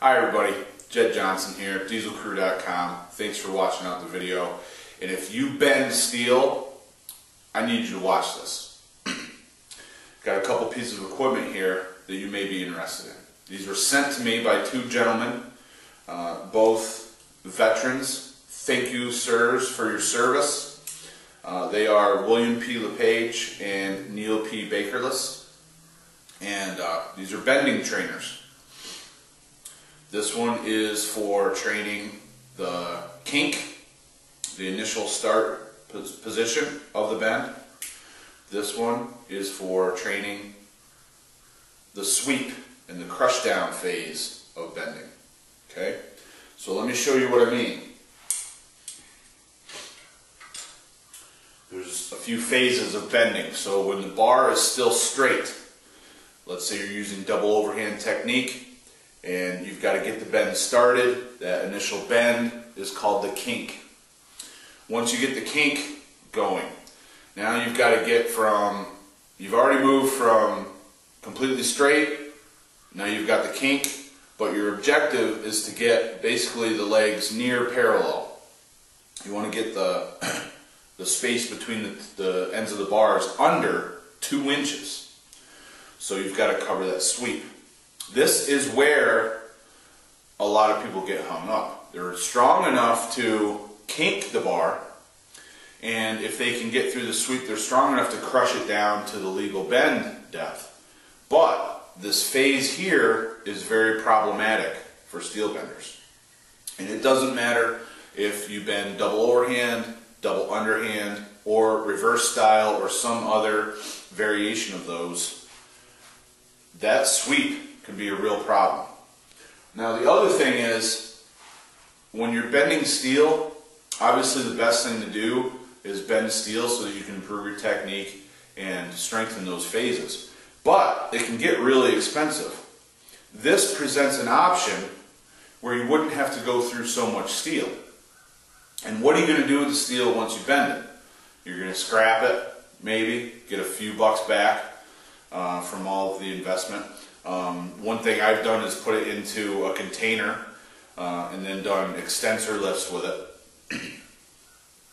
Hi everybody, Jed Johnson here, dieselcrew.com. Thanks for watching out the video. And if you bend steel, I need you to watch this. Got a couple pieces of equipment here that you may be interested in. These were sent to me by two gentlemen, both veterans. Thank you, sirs, for your service. They are William P. Lepage and Neal P. Bakerliss. And these are bending trainers. This one is for training the kink, the initial start position of the bend. This one is for training the sweep and the crush down phase of bending. Okay, so let me show you what I mean. There's a few phases of bending. So when the bar is still straight, let's say you're using double overhand technique, and you've got to get the bend started. That initial bend is called the kink. Once you get the kink going, now you've got to get from, you've already moved from completely straight, now you've got the kink, but your objective is to get basically the legs near parallel. You want to get the space between the ends of the bars under 2 inches. So you've got to cover that sweep. This is where a lot of people get hung up. They're strong enough to kink the bar, and if they can get through the sweep, they're strong enough to crush it down to the legal bend depth. But this phase here is very problematic for steel benders. And it doesn't matter if you bend double overhand, double underhand, or reverse style, or some other variation of those. That sweep can be a real problem. Now the other thing is, when you're bending steel, obviously the best thing to do is bend steel so that you can improve your technique and strengthen those phases. But it can get really expensive. This presents an option where you wouldn't have to go through so much steel. And what are you going to do with the steel once you bend it? You're going to scrap it, maybe, get a few bucks back from all of the investment. One thing I've done is put it into a container and then done extensor lifts with it.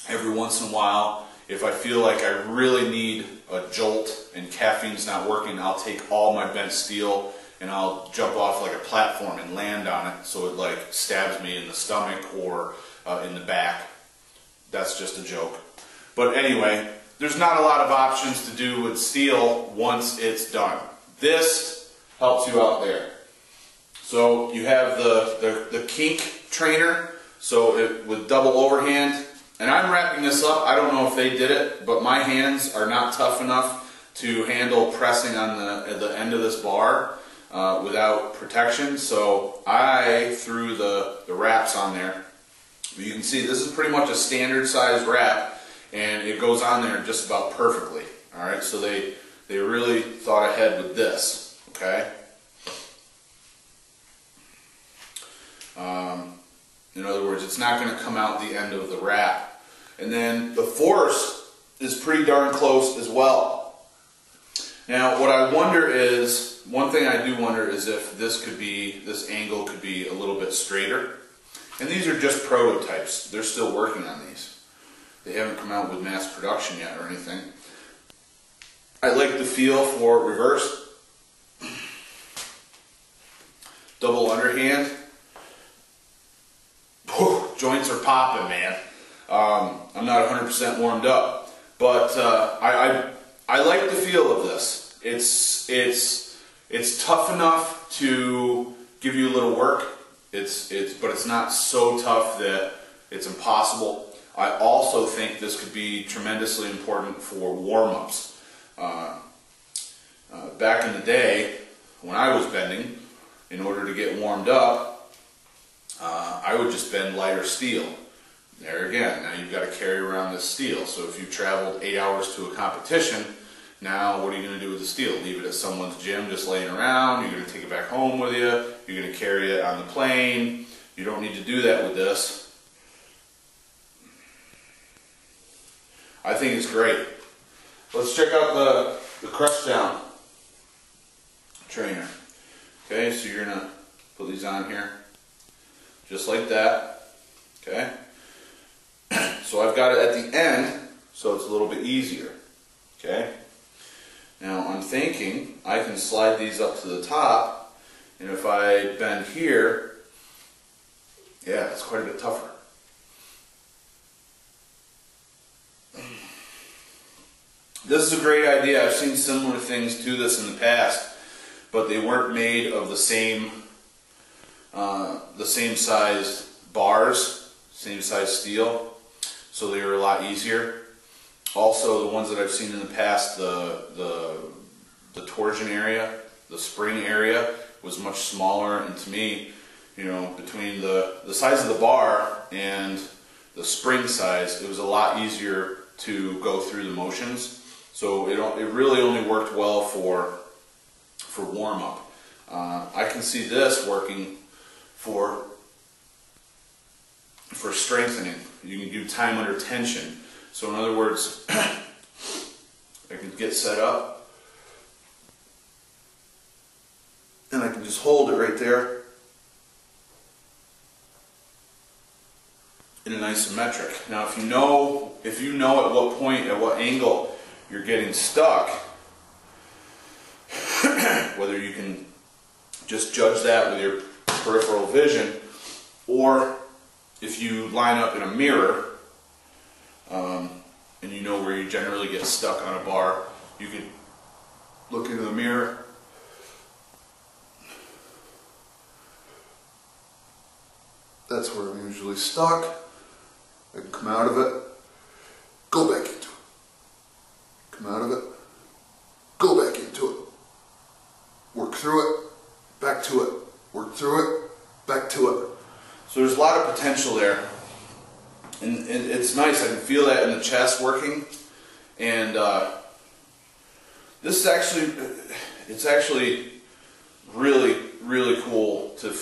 Every once in a while, if I feel like I really need a jolt and caffeine's not working, I'll take all my bent steel and I'll jump off like a platform and land on it so it like stabs me in the stomach or in the back. That's just a joke. But anyway, there's not a lot of options to do with steel once it's done. This helps you out there. So you have the kink trainer, so with double overhand, and I'm wrapping this up. I don't know if they did it, but my hands are not tough enough to handle pressing on the end of this bar without protection, so I threw the wraps on there. You can see this is pretty much a standard size wrap, and it goes on there just about perfectly. Alright, so they really thought ahead with this. Okay? In other words, it's not going to come out the end of the wrap. And then the force is pretty darn close as well. Now, what I wonder is, one thing I do wonder is if this angle could be a little bit straighter. And these are just prototypes. They're still working on these. They haven't come out with mass production yet or anything. I like the feel for reverse. Double underhand. Whew, joints are popping, man. I'm not 100% warmed up, but I like the feel of this. It's tough enough to give you a little work. But it's not so tough that it's impossible. I also think this could be tremendously important for warm-ups. Back in the day, when I was bending, in order to get warmed up, I would just bend lighter steel. There again, now you've got to carry around this steel. So if you've traveled 8 hours to a competition, now what are you going to do with the steel? Leave it at someone's gym just laying around? You're going to take it back home with you? You're going to carry it on the plane? You don't need to do that with this. I think it's great. Let's check out the crush down trainer. Okay, so you're going to Put these on here, just like that, okay? So I've got it at the end, so it's a little bit easier, okay? Now I'm thinking I can slide these up to the top, and if I bend here, yeah, it's quite a bit tougher. This is a great idea. I've seen similar things to this in the past, but they weren't made of the same size bars, same size steel, so they were a lot easier. Also, the ones that I've seen in the past, the torsion area, the spring area was much smaller, and to me, you know, between the size of the bar and the spring size, it was a lot easier to go through the motions. So it really only worked well for warm-up. I can see this working for strengthening. You can do time under tension. So in other words, I can get set up and I can just hold it right there in an isometric. Now if you know at what point, at what angle you're getting stuck, whether you can just judge that with your peripheral vision, or if you line up in a mirror and you know where you generally get stuck on a bar, you can look into the mirror that's where I'm usually stuck. I can come out of it, go back into it, come out of it, go back into it, work through it, back to it, work through it, back to it. So there's a lot of potential there, and it's nice. I can feel that in the chest working, and this is it's actually really cool to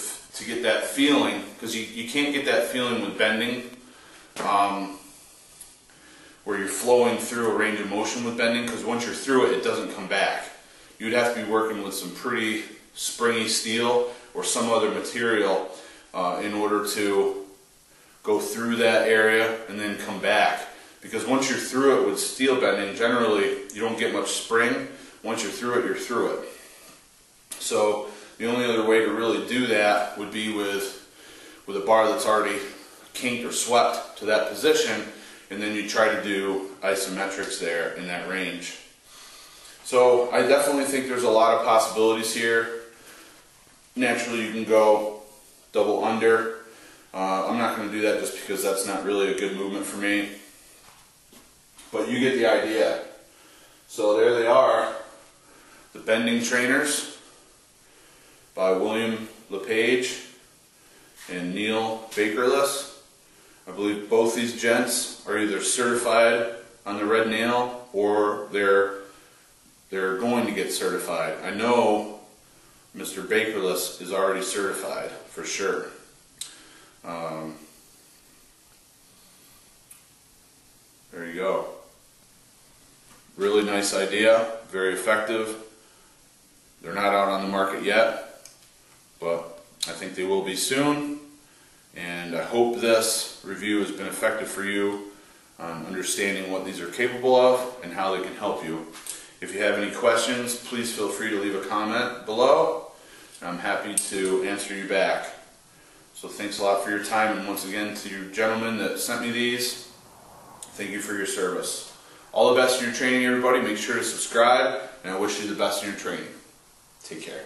get that feeling, because you can't get that feeling with bending, where you're flowing through a range of motion with bending, because once you're through it, it doesn't come back. You'd have to be working with some pretty springy steel or some other material in order to go through that area and then come back. Because once you're through it with steel bending, generally you don't get much spring. Once you're through it, you're through it. So the only other way to really do that would be with a bar that's already kinked or swept to that position, and then you try to do isometrics there in that range. So I definitely think there's a lot of possibilities here. Naturally you can go double under. I'm not going to do that just because that's not really a good movement for me. But you get the idea. So there they are, the bending trainers by Lepage and Neal Bakerliss. I believe both these gents are either certified on the red nail or they're going to get certified. I know Mr. Bakerliss is already certified for sure. There you go. Really nice idea, very effective. They're not out on the market yet, but I think they will be soon. And I hope this review has been effective for you on understanding what these are capable of and how they can help you. If you have any questions, please feel free to leave a comment below. I'm happy to answer you back. So thanks a lot for your time, and once again to you gentlemen that sent me these, thank you for your service. All the best in your training, everybody. Make sure to subscribe, and I wish you the best in your training. Take care.